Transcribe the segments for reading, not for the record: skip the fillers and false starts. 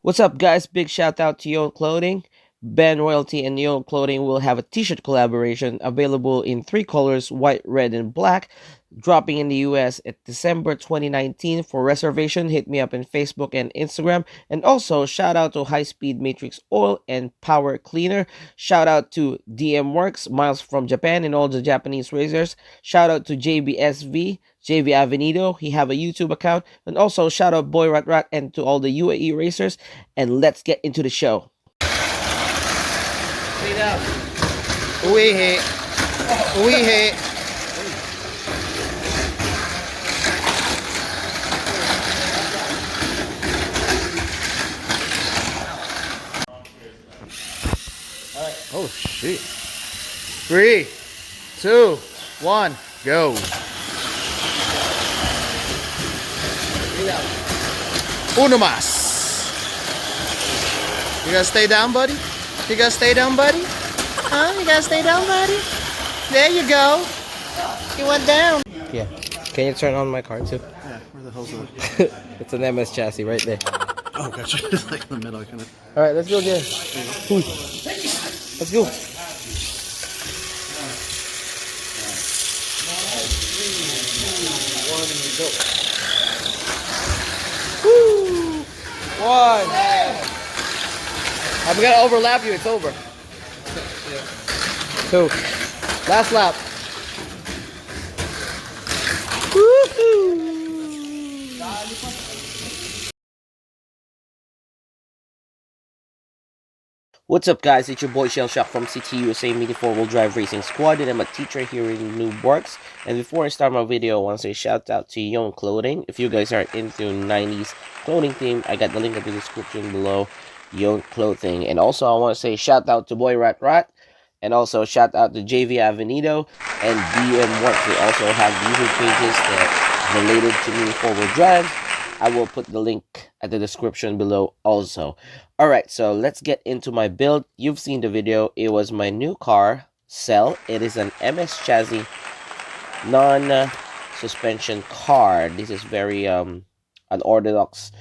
What's up, guys? Big shout out to Yon Clothing. Ben Royalty and Yon Clothing will have a t-shirt collaboration available in three colors, white, red, and black, dropping in the US at December 2019. For reservation, hit me up on Facebook and Instagram. And also, shout out to High Speed Matrixx Oil and Power Cleaner. Shout out to DM Miles from Japan, and all the Japanese racers. Shout out to JBSV, JV Avenido. He have a YouTube account. And also, shout out Boy Ratrat and to all the UAE racers. And let's get into the show. Uwihi. Uwihi. Oh shit. 3, 2, 1, go. Uno más. You gotta stay down, buddy? You gotta stay down, buddy? Huh? You gotta stay down, buddy? There you go. You went down. Yeah. Can you turn on my car too? Yeah, where the hell's the... It's an MS chassis right there. Oh, gotcha. It's like in the middle, kind of. Alright, let's go again. Let's go. Woo! One. I'm gonna overlap you, it's over. 2. Last lap. Woohoo! What's up, guys? It's your boy Cielshock from CTUSA Mini 4-wheel drive racing squad, and I'm a teacher here in Noobworx. And before I start my video, I want to say shout out to Yon Clothing. If you guys are into 90s clothing theme, I got the link in the description below. Yon Clothing. And also, I want to say shout out to Boy Ratrat, and also shout out to JV Avenido and DMWorks. They also have YouTube pages that related to Mini 4-wheel drive. I will put the link at the description below also. Alright, so let's get into my build. You've seen the video. It was my new car, Cell. It is an MS chassis, non-suspension car. This is very unorthodox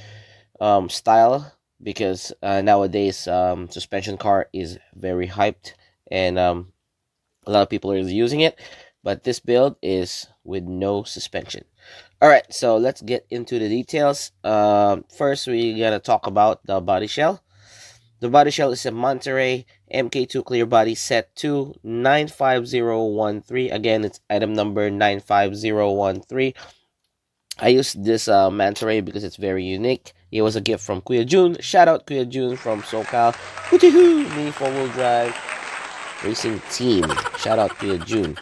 style, because nowadays suspension car is very hyped, and a lot of people are using it. But this build is with no suspension. Alright, so let's get into the details. First, we gotta talk about the body shell. The body shell is a Monterey MK2 clear body set 2 95013. Again, it's item number 95013. I used this Monterey because it's very unique. It was a gift from Kuya Jun. Shout out Kuya Jun from SoCal. Woohoo! Mini 4-wheel drive racing team. Shout out Kuya Jun.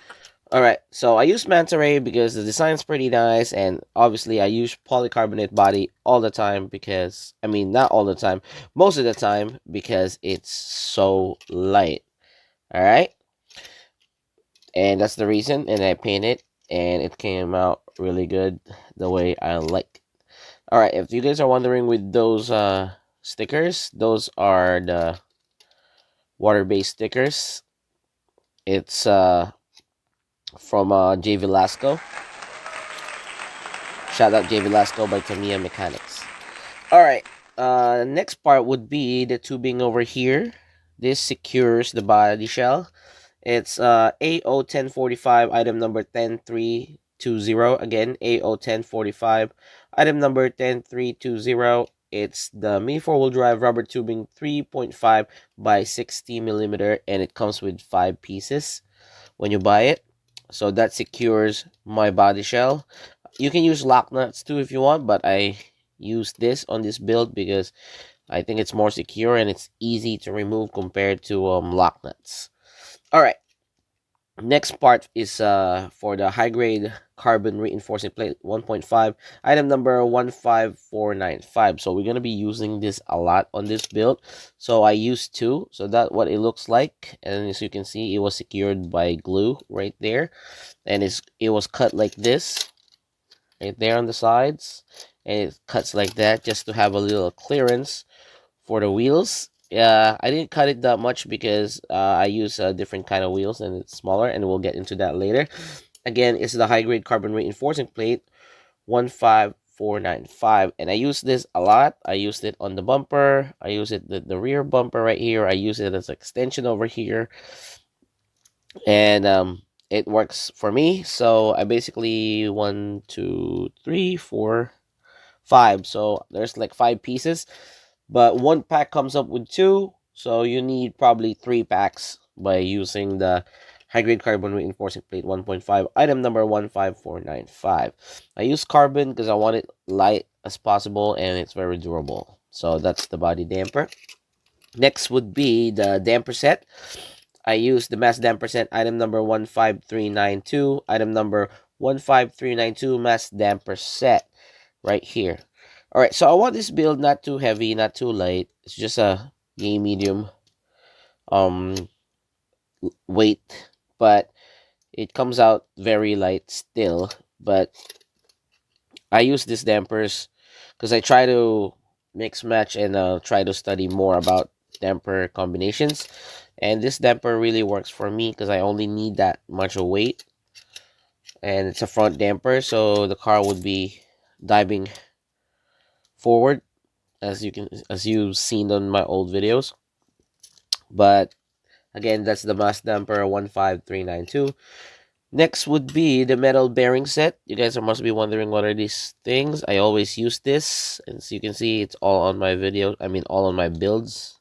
Alright, so I use Manta Ray because the design's pretty nice, and obviously I use polycarbonate body all the time because, I mean, not all the time, most of the time, because it's so light. Alright? And that's the reason, and I painted, and it came out really good the way I like it. Alright, if you guys are wondering with those stickers, those are the water-based stickers. It's from J. Velasco. Shout out J. Velasco by Tamiya Mechanics. Alright, next part would be the tubing over here. This secures the body shell. It's AO1045, item number 10320. Again, AO1045, item number 10320. It's the Mini 4-wheel drive rubber tubing 3.5 by 60 millimeter, and it comes with 5 pieces when you buy it. So that secures my body shell. You can use lock nuts too if you want, but I use this on this build because I think it's more secure and it's easy to remove compared to lock nuts. Alright, next part is for the high grade carbon reinforcing plate 1.5, item number 15495. So we're going to be using this a lot on this build. So I used 2, so that's what it looks like. And as you can see, it was secured by glue right there, and it was cut like this right there on the sides, and it cuts like that just to have a little clearance for the wheels. I didn't cut it that much because I use a different kind of wheels and it's smaller, and we'll get into that later. Again, it's the high grade carbon reinforcing plate 15495. 15495, and I use this a lot. I used it on the bumper. I use it the rear bumper right here. I use it as an extension over here, and it works for me. So I basically 1, 2, 3, 4, 5. So there's like 5 pieces, but one pack comes up with 2. So you need probably 3 packs by using the high grade carbon reinforcing plate 1.5, item number 15495. I use carbon because I want it light as possible and it's very durable. So that's the body damper. Next would be the damper set. I use the mass damper set, item number 15392, item number 15392 mass damper set right here. All right, so I want this build not too heavy, not too light. It's just a yay medium weight, but it comes out very light still. But I use these dampers because I try to mix match and try to study more about damper combinations, and this damper really works for me because I only need that much of weight, and it's a front damper, so the car would be diving forward as you've seen on my old videos. But again, that's the mass damper 15392. Next would be the metal bearing set. You guys must be wondering what are these things. I always use this, and as you can see, it's all on my video. I mean, all on my builds.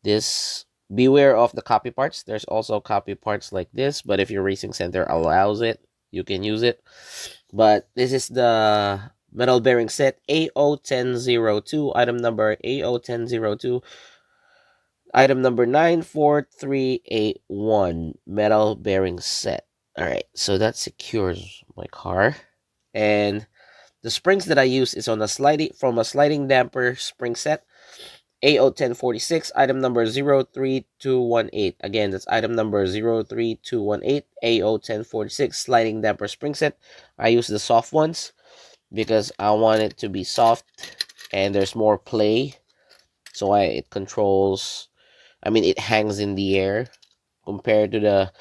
This, beware of the copy parts. There's also copy parts like this, but if your racing center allows it, you can use it. But this is the metal bearing set AO1002, item number AO1002. Item number 94381, metal bearing set. All right, so that secures my car. And the springs that I use is on a sliding damper spring set AO1046, item number 03218. Again, that's item number 03218, AO1046 sliding damper spring set. I use the soft ones because I want it to be soft and there's more play. So it controls, I mean, it hangs in the air compared to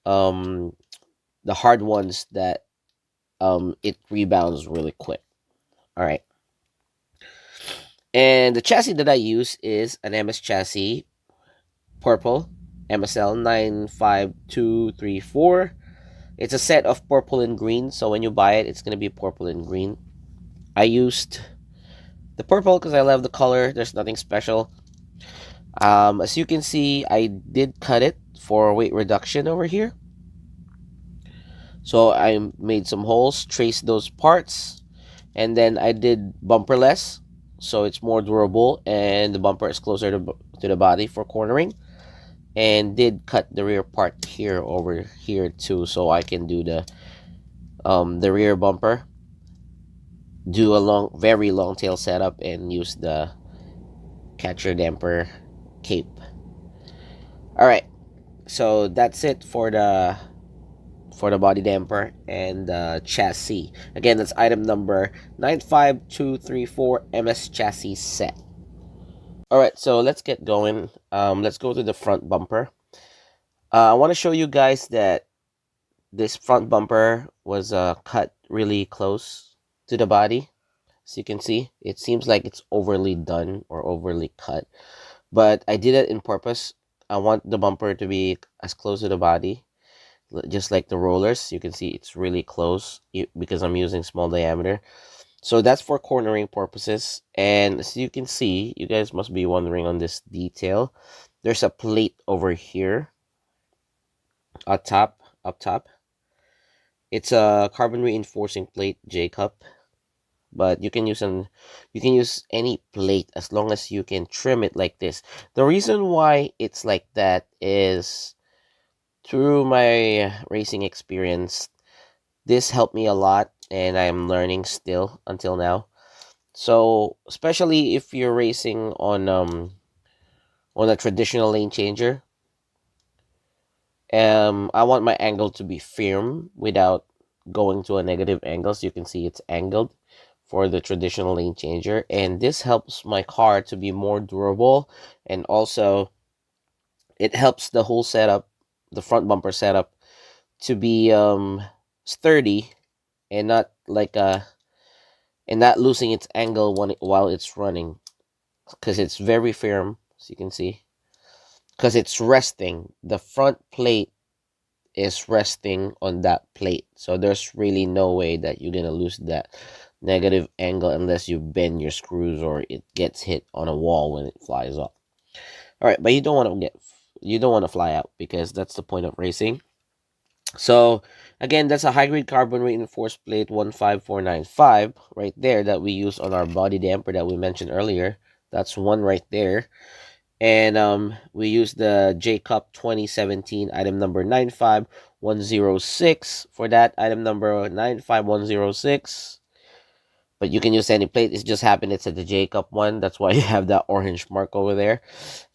the hard ones that it rebounds really quick. All right. And the chassis that I use is an MS chassis, purple, MSL 95234. It's a set of purple and green, so when you buy it, it's going to be purple and green. I used the purple because I love the color. There's nothing special. As you can see, I did cut it for weight reduction over here. So I made some holes, traced those parts, and then I did bumperless, so it's more durable and the bumper is closer to the body for cornering. And did cut the rear part here over here too, so I can do the rear bumper, do a very long tail setup, and use the catcher damper cape. All right, so that's it for the body damper and the chassis. Again, that's item number 95234, MS chassis set. All right, so let's get going. Let's go to the front bumper. I want to show you guys that this front bumper was cut really close to the body. As you can see, it seems like it's overly done or overly cut, but I did it in purpose. I want the bumper to be as close to the body, just like the rollers. You can see it's really close because I'm using small diameter. So that's for cornering purposes. And as you can see, you guys must be wondering on this detail. There's a plate over here up top. It's a carbon reinforcing plate, J-cup. But you can use any plate as long as you can trim it like this. The reason why it's like that is through my racing experience, this helped me a lot, and I'm learning still until now. So especially if you're racing on a traditional lane changer, I want my angle to be firm without going to a negative angle. So you can see it's angled for the traditional lane changer, and this helps my car to be more durable, and also it helps the whole setup, the front bumper setup, to be sturdy and not like a and not losing its angle while it's running, because it's very firm, as you can see, because it's resting. The front plate is resting on that plate, so there's really no way that you're gonna lose that negative angle unless you bend your screws or it gets hit on a wall when it flies up. All right, but you don't want to fly out, because that's the point of racing. So again, that's a high grade carbon reinforced plate 15495 right there that we use on our body damper that we mentioned earlier. That's one right there. And we use the J-Cup 2017 item number 95106 for that, item number 95106. But you can use any plate. It just happened it's at the J-Cup one. That's why you have that orange mark over there.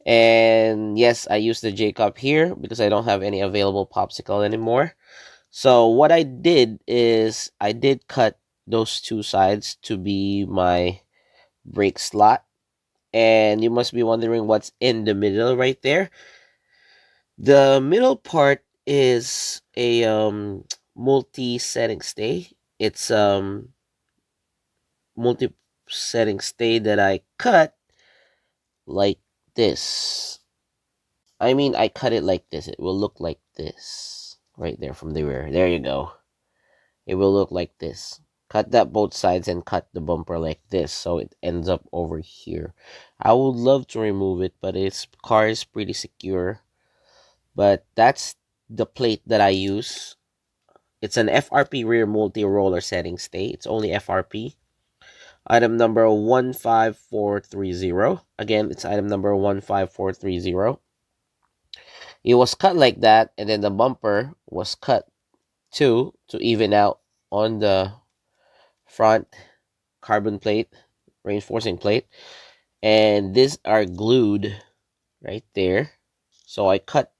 And yes, I use the J-Cup here because I don't have any available popsicle anymore. So what I did is I did cut those two sides to be my brake slot. And you must be wondering what's in the middle right there. The middle part is a multi-setting stay. It's multi-setting stay that I cut like this. I mean, I cut it like this. It will look like this right there from the rear. There you go. It will look like this. Cut that both sides and cut the bumper like this, so it ends up over here. I would love to remove it, but its car is pretty secure. But that's the plate that I use. It's an FRP rear multi-roller setting stay. It's only FRP. Item number 15430. Again, it's item number 15430. It was cut like that, and then the bumper was cut too to even out on the front carbon plate, reinforcing plate. And these are glued right there. So I cut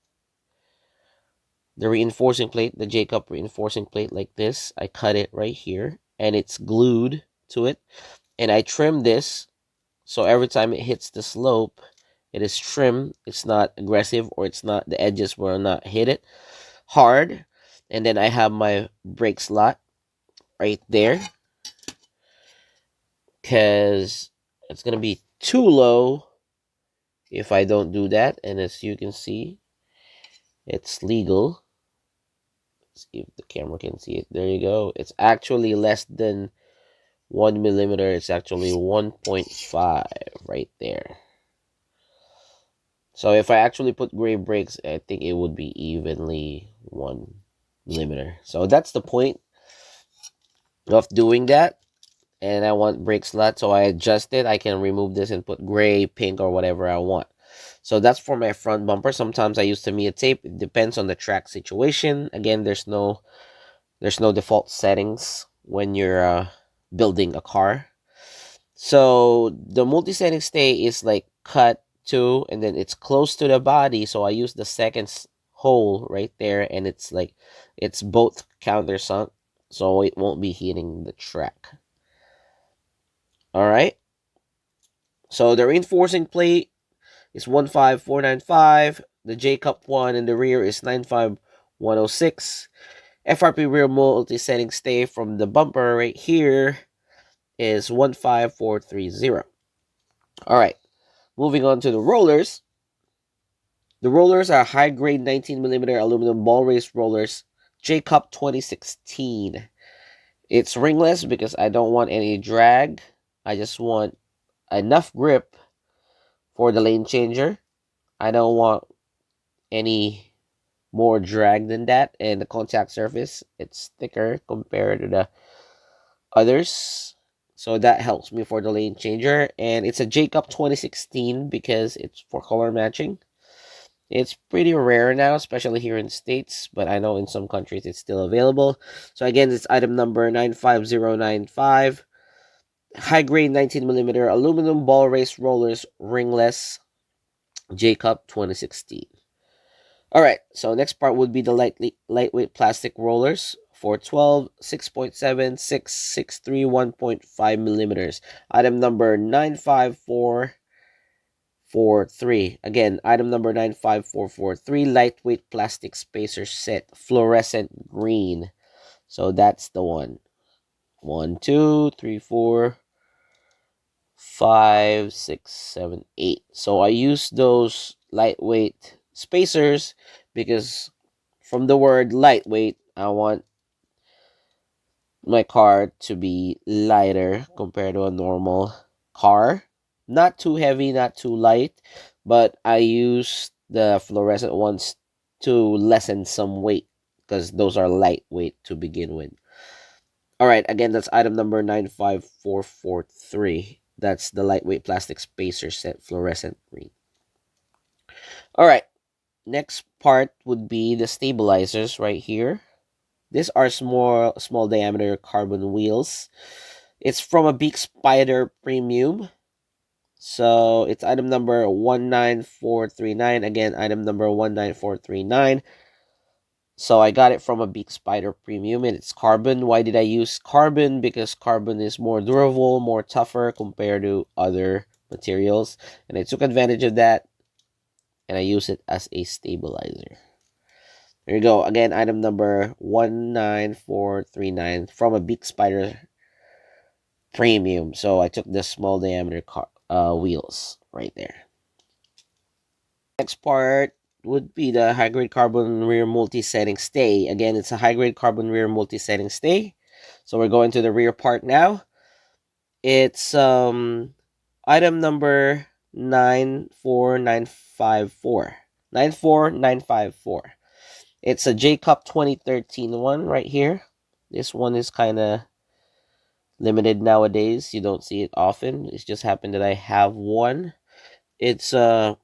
the reinforcing plate, the J-Cup reinforcing plate like this. I cut it right here, and it's glued to it. And I trim this, so every time it hits the slope, it is trimmed. It's not aggressive, or it's not, the edges will not hit it hard. And then I have my brake slot right there, because it's going to be too low if I don't do that. And as you can see, it's legal. Let's see if the camera can see it. There you go. It's actually less than 1 millimeter. It's actually 1.5 right there. So if I actually put gray brakes, I think it would be evenly 1 millimeter. So that's the point of doing that. And I want brake slot, so I adjust it. I can remove this and put gray, pink, or whatever I want. So that's for my front bumper. Sometimes I use Tamiya tape. It depends on the track situation. Again, there's no default settings when you're building a car. So the multi-setting stay is like cut to, and then it's close to the body. So I use the second hole right there, and it's like it's both countersunk, so it won't be hitting the track. All right. So the reinforcing plate is 15495. The J-Cup one in the rear is 95106. FRP rear multi-setting stay from the bumper right here is 15430. All right. Moving on to the rollers. The rollers are high-grade 19mm aluminum ball race rollers, J-Cup 2016. It's ringless because I don't want any drag. I just want enough grip for the lane changer. I don't want any more drag than that. And the contact surface, it's thicker compared to the others. So that helps me for the lane changer. And it's a J-Cup 2016 because it's for color matching. It's pretty rare now, especially here in the States, but I know in some countries it's still available. So again, it's item number 95095. High-grade 19mm aluminum ball race rollers, ringless, J-Cup 2016. All right, so next part would be the lightweight plastic rollers. 412, 6.7, 663, 1.5 millimeters. Item number 95443. Again, item number 95443, lightweight plastic spacer set, fluorescent green. So that's the one. 1, 2, 3, 4, 5, 6, 7, 8. So I use those lightweight spacers because from the word lightweight, I want my car to be lighter compared to a normal car. Not too heavy, not too light, but I use the fluorescent ones to lessen some weight because those are lightweight to begin with. All right, again, that's item number 95443. That's the lightweight plastic spacer set fluorescent green. All right, next part would be the stabilizers right here. These are small diameter carbon wheels. It's from a Big Spider Premium. So it's item number 19439. Again, item number 19439. So I got it from a Big Spider Premium and it's carbon. Why did I use carbon? Because carbon is more durable, more tougher compared to other materials. And I took advantage of that and I use it as a stabilizer. There you go. Again, item number 19439 from a Big Spider Premium. So I took the small diameter wheels right there. Next part would be the high-grade carbon rear multi-setting stay. Again, it's a high-grade carbon rear multi-setting stay. So we're going to the rear part now. It's item number 94954. 94954. It's a J-Cup 2013 one right here. This one is kind of limited nowadays. You don't see it often. It's just happened that I have one. It's a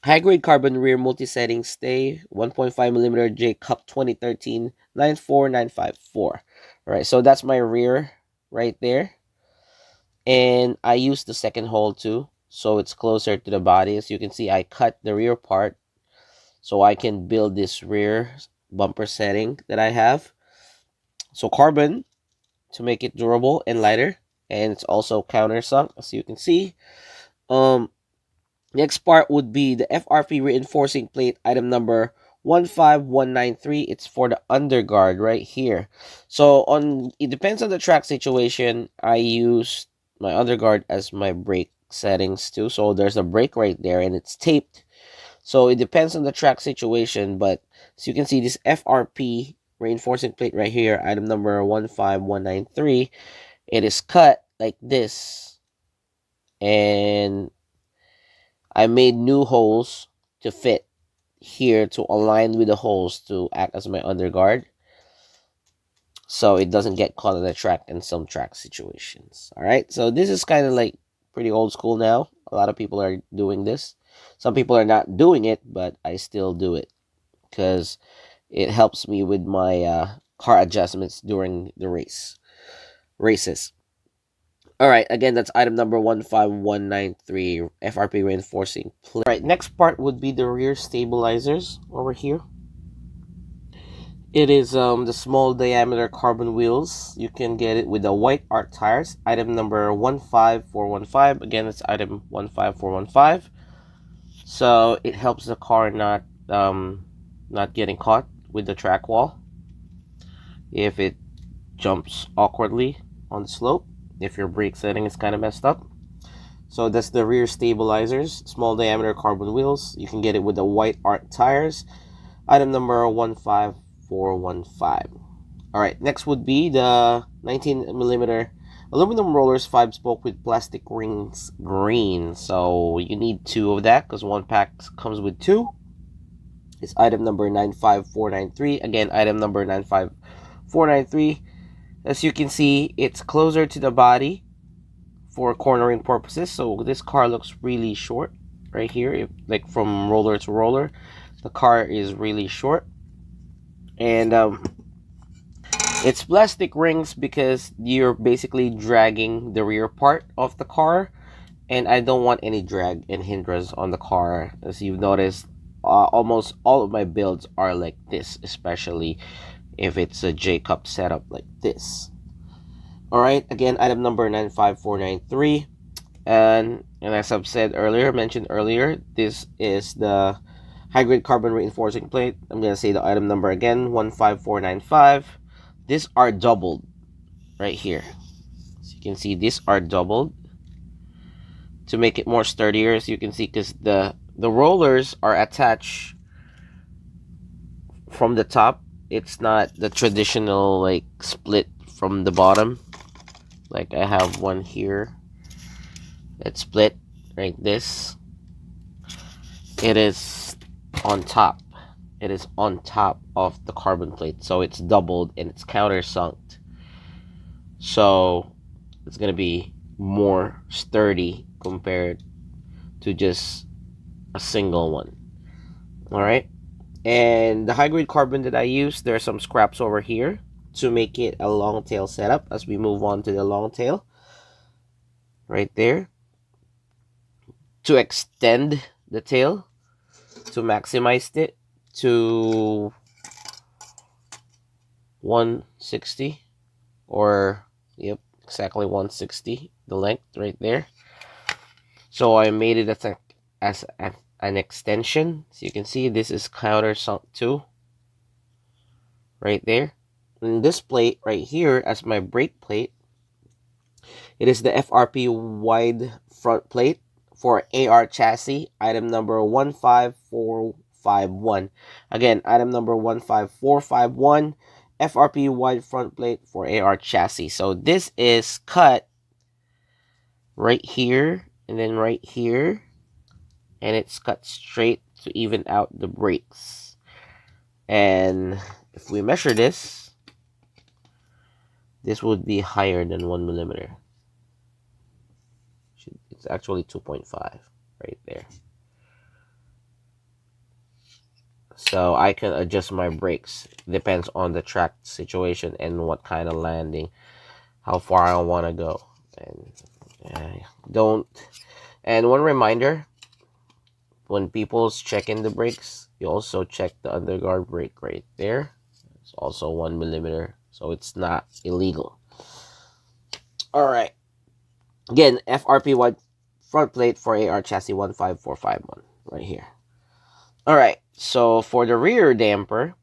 high-grade carbon rear multi-setting stay, 1.5mm J-Cup 2013 94954. All right, so that's my rear right there. And I use the second hole too, so it's closer to the body. As you can see, I cut the rear part so I can build this rear bumper setting that I have. So carbon to make it durable and lighter, and it's also countersunk, as you can see. Next part would be the FRP reinforcing plate, item number 15193. It's for the underguard right here. So it depends on the track situation. I use my underguard as my brake settings too. So there's a brake right there and it's taped. So it depends on the track situation, but as you can see, this FRP reinforcing plate right here, item number 15193, it is cut like this, and I made new holes to fit here to align with the holes to act as my underguard, so it doesn't get caught on the track in some track situations. All right, so this is kind of like pretty old school now. A lot of people are doing this. Some people are not doing it, but I still do it because it helps me with my car adjustments during the races. All right, again, that's item number 15193, FRP reinforcing plate. All right, next part would be the rear stabilizers over here. It is the small diameter carbon wheels. You can get it with the white art tires, item number 15415. Again, it's item 15415. So it helps the car not getting caught with the track wall if it jumps awkwardly on the slope, if your brake setting is kind of messed up. So that's the rear stabilizers, small diameter carbon wheels. You can get it with the white art tires, item number 15415. All right, next would be the 19mm aluminum rollers, 5-spoke with plastic rings, green. So you need 2 of that because one pack comes with 2. It's item number 95493. Again, item number 95493. As you can see, it's closer to the body for cornering purposes. So this car looks really short right here, like from roller to roller. The car is really short, and it's plastic rings because you're basically dragging the rear part of the car, and I don't want any drag and hindrance on the car. As you've noticed, almost all of my builds are like this, especially if it's a J-Cup setup like this. All right, again, item number 95493, and as I've mentioned earlier, this is the high-grade carbon reinforcing plate. I'm gonna say the item number again, 15495. These are doubled. right here. So you can see these are doubled to make it more sturdier, as you can see, because the rollers are attached from the top. It's not the traditional like split from the bottom. Like I have one here that's split like this. It is on top. It is on top of the carbon plate, so it's doubled and it's countersunk. So it's gonna be more sturdy compared to just a single one. All right. And the high grade carbon that I use, there are some scraps over here to make it a long tail setup as we move on to the long tail. Right there. To extend the tail, to maximize it to 160, or yep, exactly 160, the length right there. So I made it as an extension. So you can see this is countersunk too. Right there. And this plate right here as my brake plate, it is the FRP wide front plate for AR chassis, item number 15451. Again, item number 15451, FRP wide front plate for AR chassis. So this is cut right here and then right here, and it's cut straight to even out the brakes. And if we measure this, this would be higher than 1 millimeter. It's actually 2.5 right there. So I can adjust my brakes. Depends on the track situation and what kind of landing, how far I want to go. And and one reminder, when people's checking the brakes, you also check the underguard brake right there. It's also 1 millimeter, so it's not illegal. All right. Again, FRP wide front plate for AR chassis 15451 right here. All right. So for the rear damper,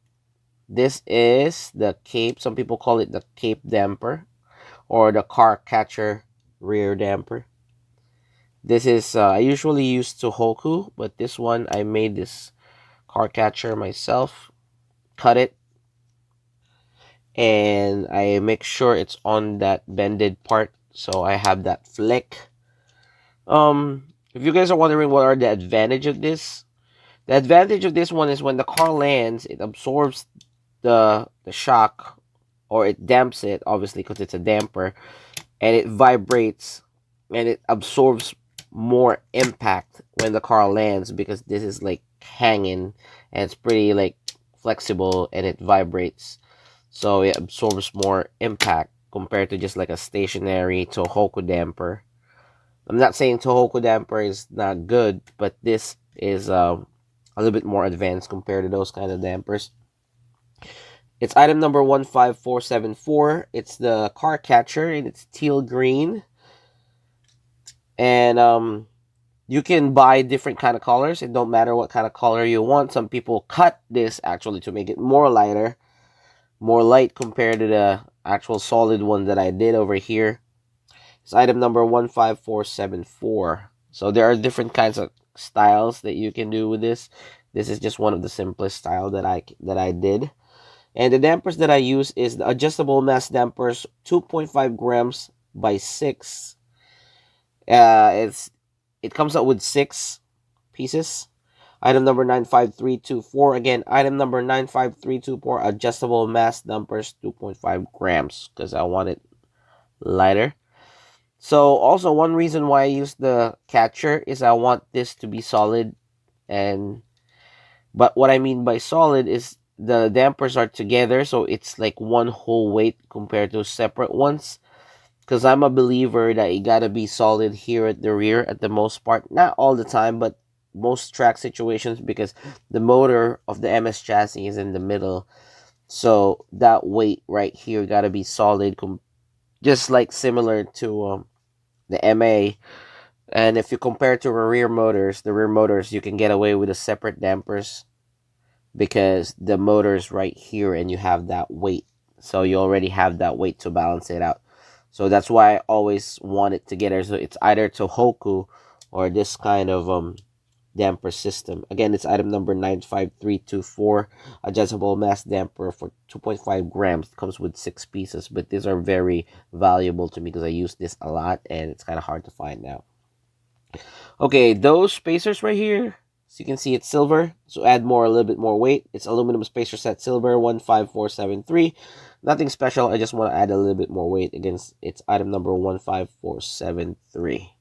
this is the cape. Some people call it the cape damper or the car catcher rear damper. This is I usually use Tohoku, but this one I made this car catcher myself. Cut it, and I make sure it's on that bended part, so I have that flick. If you guys are wondering what are the advantage of this, the advantage of this one is when the car lands, it absorbs the shock, or it damps it, obviously, because it's a damper, and it vibrates and it absorbs more impact when the car lands, because this is like hanging and it's pretty like flexible and it vibrates, so it absorbs more impact compared to just like a stationary Tohoku damper. I'm not saying Tohoku damper is not good, but this is a little bit more advanced compared to those kind of dampers. It's item number 15474. It's the car catcher, and it's teal green. And you can buy different kind of colors. It don't matter what kind of color you want. Some people cut this actually to make it more lighter, more light compared to the actual solid one that I did over here. It's item number 15474. So there are different kinds of styles that you can do with this. This is just one of the simplest style that I did. And the dampers that I use is the adjustable mass dampers, 2.5 grams by 6. It comes out with 6 pieces. Item number 95324. Again, item number 95324, adjustable mass dampers, 2.5 grams, because I want it lighter. So also one reason why I use the catcher is I want this to be solid. But what I mean by solid is the dampers are together, so it's like one whole weight compared to separate ones. Because I'm a believer that you gotta be solid here at the rear at the most part. Not all the time, but most track situations, because the motor of the MS chassis is in the middle. So that weight right here gotta be solid, just like similar to the MA. And if you compare to the rear motors, you can get away with the separate dampers, because the motor's right here and you have that weight. So you already have that weight to balance it out. So that's why I always want it together. So it's either Tohoku or this kind of damper system. Again, it's item number 95324, adjustable mass damper for 2.5 grams. It comes with 6 pieces, but these are very valuable to me because I use this a lot and it's kind of hard to find now. Okay, those spacers right here, so you can see it's silver, so add a little bit more weight. It's aluminum spacer set silver 15473. Nothing special, I just want to add a little bit more weight. Against it's item number 15473.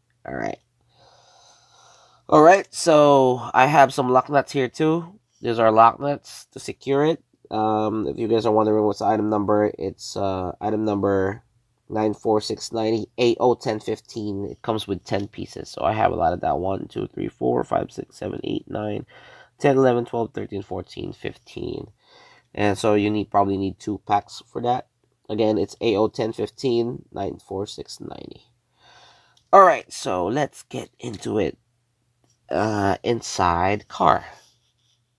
Alright, so I have some lock nuts here too. These are lock nuts to secure it. If you guys are wondering what's the item number, it's item number 94690 AO1015. It comes with 10 pieces, so I have a lot of that. 1 2 3 4 5 6 7 8 9 10 11 12 13 14 15, and so you probably need 2 packs for that. Again, it's AO1015 94690. All right, so let's get into it. Inside car.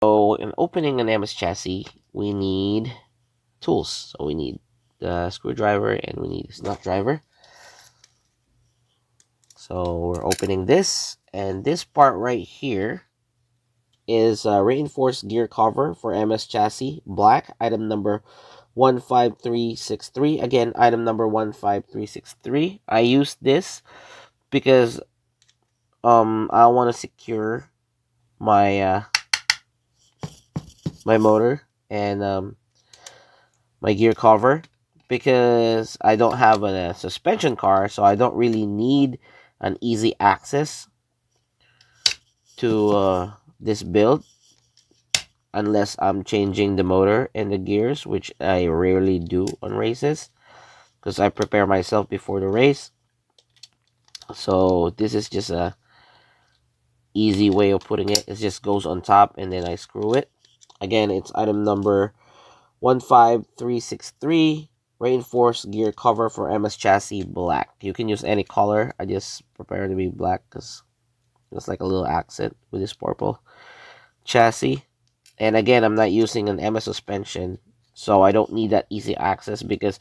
So in opening an MS chassis, we need tools. So we need the screwdriver and we need a nut driver. So we're opening this, and this part right here is a reinforced gear cover for MS chassis, black, item number 15363. Again, item number 15363. I use this because I want to secure my my motor and my gear cover, because I don't have a suspension car, so I don't really need an easy access to this build unless I'm changing the motor and the gears, which I rarely do on races because I prepare myself before the race. So this is just a easy way of putting it. It just goes on top and then I screw it. Again, it's item number 15363, reinforced gear cover for MS chassis, black. You can use any color. I just prepare it to be black because it's like a little accent with this purple chassis. And again, I'm not using an MS suspension, so I don't need that easy access, because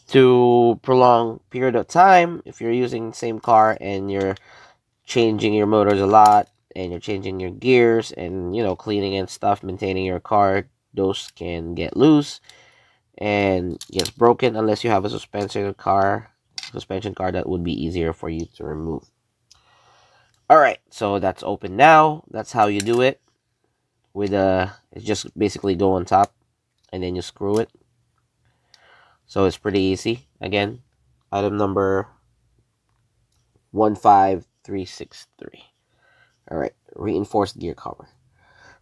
to prolong period of time, if you're using the same car and you're changing your motors a lot and you're changing your gears and, you know, cleaning and stuff, maintaining your car, those can get loose and gets broken. Unless you have a suspension car that would be easier for you to remove. All right, so that's open now. That's how you do it. With it's just basically go on top and then you screw it. So it's pretty easy. Again, item number 15363. All right, reinforced gear cover.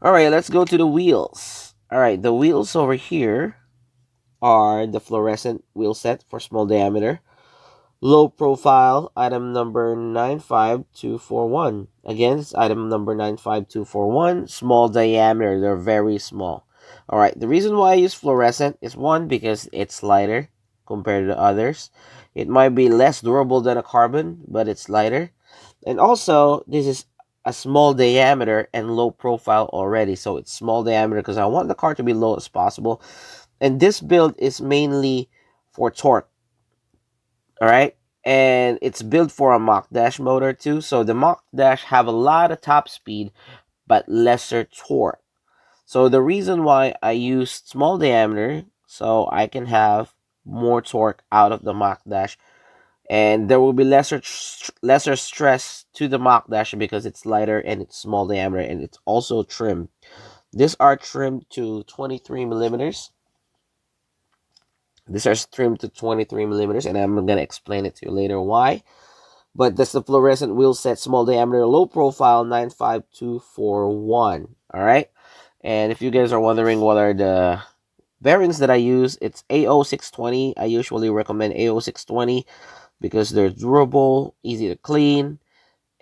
All right, let's go to the wheels. All right, the wheels over here are the fluorescent wheel set for small diameter. Low profile, item number 95241. Again, it's item number 95241. Small diameter, they're very small. All right, the reason why I use fluorescent is, one, because it's lighter compared to others. It might be less durable than a carbon, but it's lighter. And also, this is a small diameter and low profile already. So it's small diameter because I want the car to be low as possible. And this build is mainly for torque. All right, and it's built for a Mach Dash motor too. So the Mach Dash have a lot of top speed but lesser torque. So the reason why I use small diameter, so I can have more torque out of the Mach Dash, and there will be lesser stress to the Mach Dash because it's lighter and it's small diameter, and it's also trimmed. These are trimmed to 23 millimeters. These are trimmed to 23 millimeters, and I'm going to explain it to you later why. But that's the fluorescent wheel set, small diameter, low profile, 95241. All right. And if you guys are wondering what are the bearings that I use, it's AO620. I usually recommend AO620 because they're durable, easy to clean,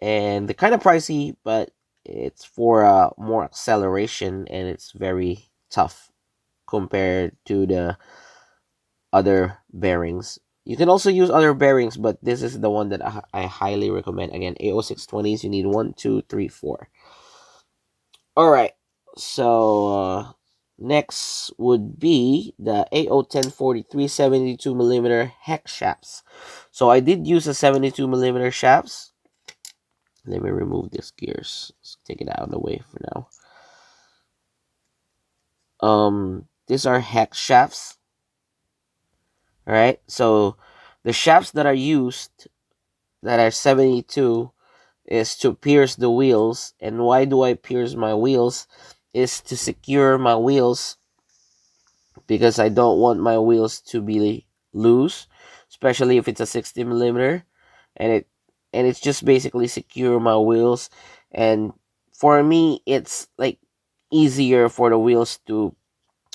and they're kind of pricey, but it's for more acceleration, and it's very tough compared to the other bearings. You can also use other bearings, but this is the one that I highly recommend. Again, AO620s, you need 1, 2, 3, 4. All right, so next would be the AO1043 72mm hex shafts. So I did use a 72mm shafts. Let me remove this gears. Let's take it out of the way for now. These are hex shafts. All right, so the shafts that are used that are 72 is to pierce the wheels. And why do I pierce my wheels? Is to secure my wheels, because I don't want my wheels to be loose, especially if it's a 60mm, and it's just basically secure my wheels. And for me, it's like easier for the wheels to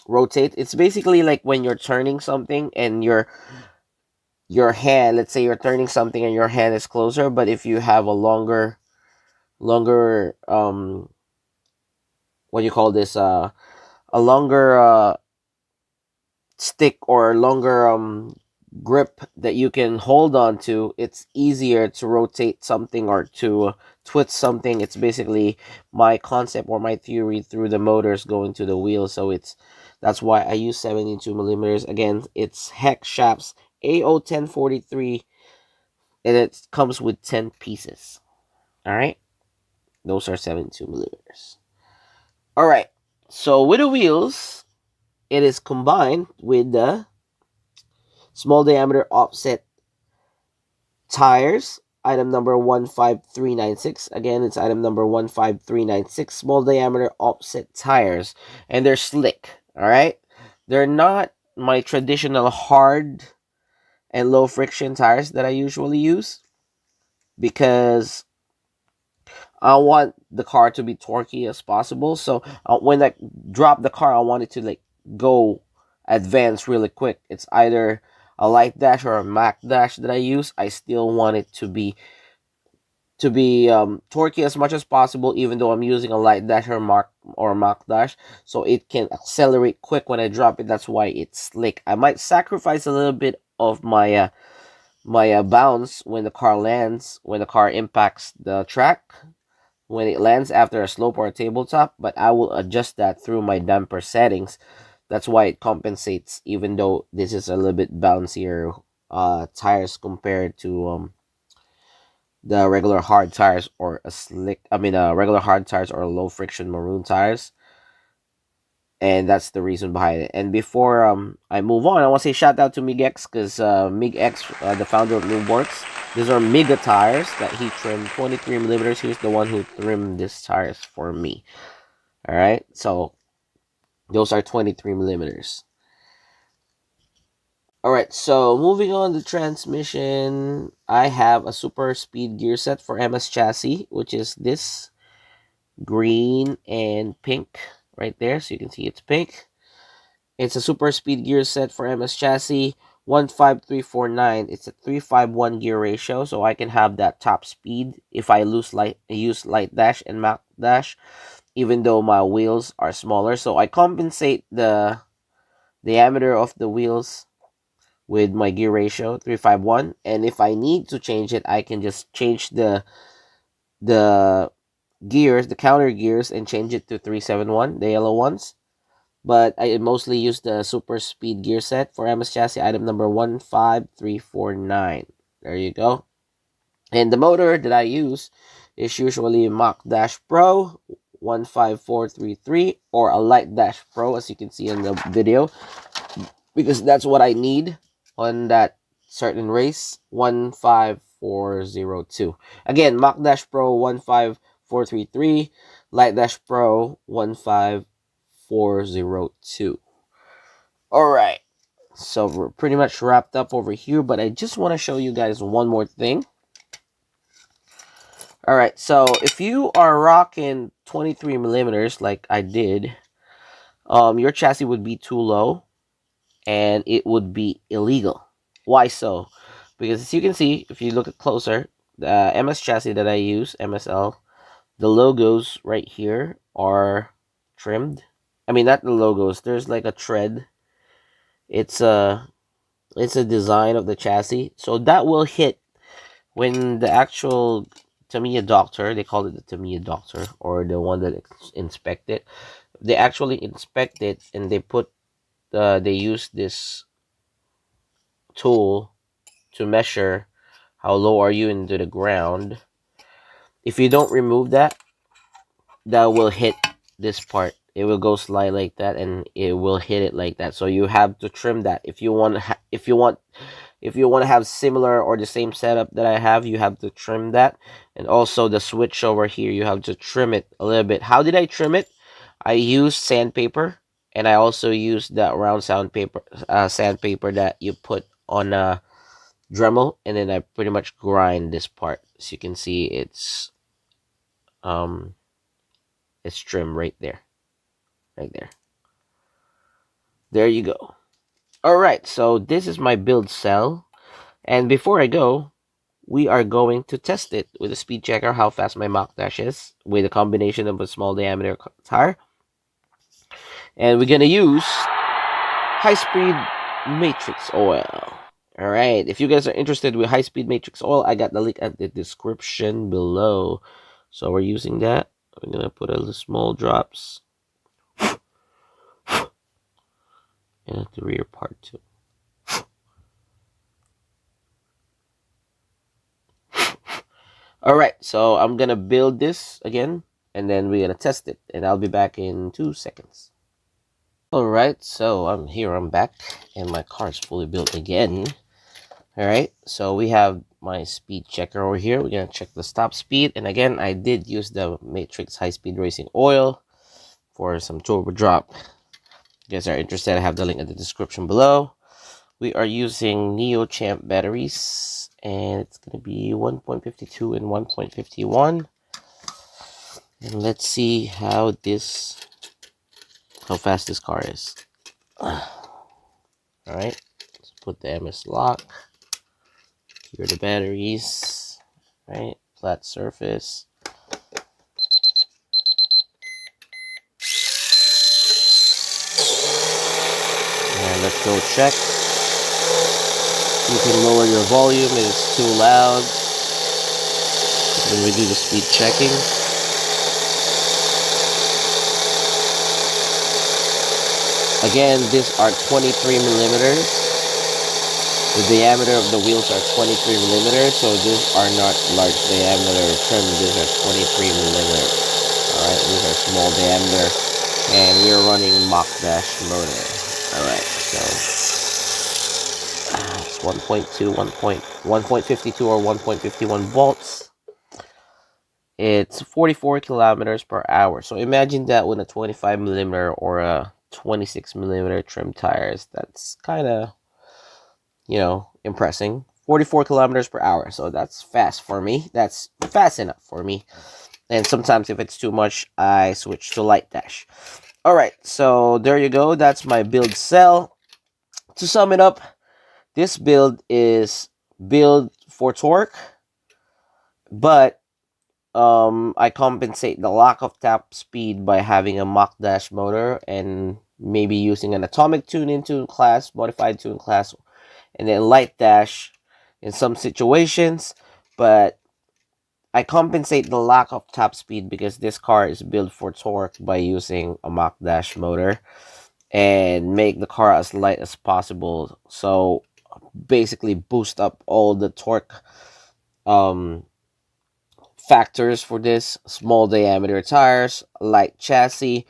rotate. It's basically like when you're turning something and your hand, let's say you're turning something and your hand is closer, but if you have a longer what do you call this, a longer stick or longer grip that you can hold on to, it's easier to rotate something or to twist something. It's basically my concept or my theory through the motors going to the wheels. So that's why I use 72mm. Again, it's hex shafts AO1043, and it comes with 10 pieces. All right, those are 72mm. All right, so with the wheels, it is combined with the small diameter offset tires, item number 15396. Again, it's item number 15396, small diameter offset tires, and they're slick. All right, they're not my traditional hard and low friction tires that I usually use, because I want the car to be torquey as possible. So when I drop the car, I want it to like go advance really quick. It's either a light dash or a Mac dash that I use. I still want it to be torquey as much as possible, even though I'm using a light dash or Mac dash, so it can accelerate quick when I drop it. That's why it's slick. I might sacrifice a little bit of my bounce when the car lands, when the car impacts the track, when it lands after a slope or a tabletop, but I will adjust that through my damper settings. That's why it compensates, even though this is a little bit bouncier tires compared to the regular hard tires or regular hard tires or low friction maroon tires. And that's the reason behind it. And before I move on, I want to say shout out to Migex, because Migex, the founder of Noobworx, these are Mega tires that he trimmed, 23mm. He was the one who trimmed these tires for me. All right, so those are 23mm. All right, so moving on to transmission, I have a super speed gear set for MS chassis, which is this green and pink right there. So you can see it's pink. It's a super speed gear set for MS chassis, 15349. It's a 351 gear ratio, so I can have that top speed if I use light dash and Mac dash, even though my wheels are smaller. So I compensate the diameter of the wheels with my gear ratio 351, and if I need to change it, I can just change the gears, the counter gears, and change it to 371, the yellow ones. But I mostly use the super speed gear set for MS chassis, item number 15349. There you go. And the motor that I use is usually Mach Dash Pro 15433 or a Light Dash Pro, as you can see in the video, because that's what I need on that certain race, 15402. Again, Mach Dash Pro 15433, Light Dash Pro 15402. All right, so we're pretty much wrapped up over here, but I just want to show you guys one more thing. All right, so if you are rocking 23mm like I did, your chassis would be too low and it would be illegal. Why so? Because as you can see, if you look at closer, the MS chassis that I use, MSL, the logos right here are trimmed. I mean, not the logos. There's like a tread. It's a design of the chassis, so that will hit when the actual Tamiya doctor, they call it the Tamiya doctor, or the one that inspect it, they actually inspect it, and they use this tool to measure how low are you into the ground. If you don't remove that, that will hit this part. It will go slide like that, and it will hit it like that. So you have to trim that. If you want to have similar or the same setup that I have, you have to trim that. And also the switch over here, you have to trim it a little bit. How did I trim it? I used sandpaper, and I also used that round sandpaper that you put on a Dremel, and then I pretty much grind this part. As you can see, it's trimmed right there. Right there. There you go. Alright, so this is my build cell. And before I go, we are going to test it with a speed checker, how fast my Mach Dash is, with a combination of a small diameter tire. And we're going to use high-speed Matrixx oil. Alright, if you guys are interested with high-speed Matrixx oil, I got the link at the description below. So we're using that. I'm going to put a little small drops. And at the rear part too. Alright, so I'm gonna build this again, and then we're gonna test it, and I'll be back in 2 seconds. Alright, so I'm back, and my car is fully built again. Alright, so we have my speed checker over here. We're gonna check the stop speed, and again, I did use the Matrixx high-speed racing oil for some turbo drop. If you guys are interested, I have the link in the description below. We are using Neo Champ batteries, and it's going to be 1.52 and 1.51. And let's see how fast this car is. Alright, let's put the MS lock. Here are the batteries. Right, flat surface. And let's go check. You can lower your volume if it's too loud. Then we do the speed checking. Again, these are 23 millimeters. The diameter of the wheels are 23 millimeters, so these are not large diameter trim. These are 23 millimeters. Alright, these are small diameter. And we are running Mach Dash motor. Alright, so 1.2, 1.52 or 1.51 volts. It's 44 kilometers per hour. So imagine that with a 25 millimeter or a 26 millimeter trim tires. That's kind of, impressing. 44 kilometers per hour. So that's fast for me. That's fast enough for me. And sometimes if it's too much, I switch to light dash. All right, so there you go. That's my build cell. To sum it up, this build is built for torque, but I compensate the lack of top speed by having a Mach Dash motor and maybe using an atomic tune-in class, modified tune class, and then light dash in some situations. But I compensate the lack of top speed because this car is built for torque by using a Mach Dash motor and make the car as light as possible. So basically boost up all the torque factors for this: small diameter tires, light chassis,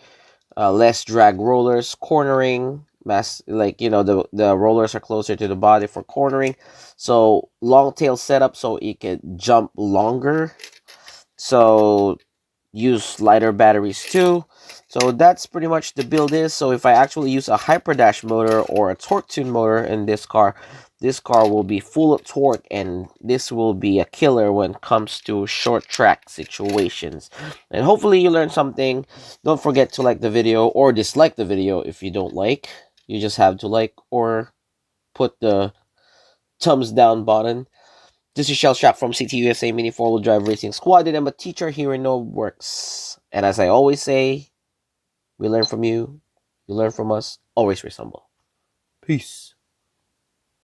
less drag rollers, cornering, the rollers are closer to the body for cornering, so long tail setup so it can jump longer, so use lighter batteries too. So that's pretty much the build is. So if I actually use a hyper dash motor or a torque tune motor in this car will be full of torque, and this will be a killer when it comes to short track situations. And hopefully you learned something. Don't forget to like the video or dislike the video if you don't like. You just have to like or put the thumbs down button. This is Cielshock from CTUSA Mini 4-wheel drive racing squad, and I'm a teacher here in Noobworx. And as I always say, we learn from you, you learn from us, always race humble. Peace.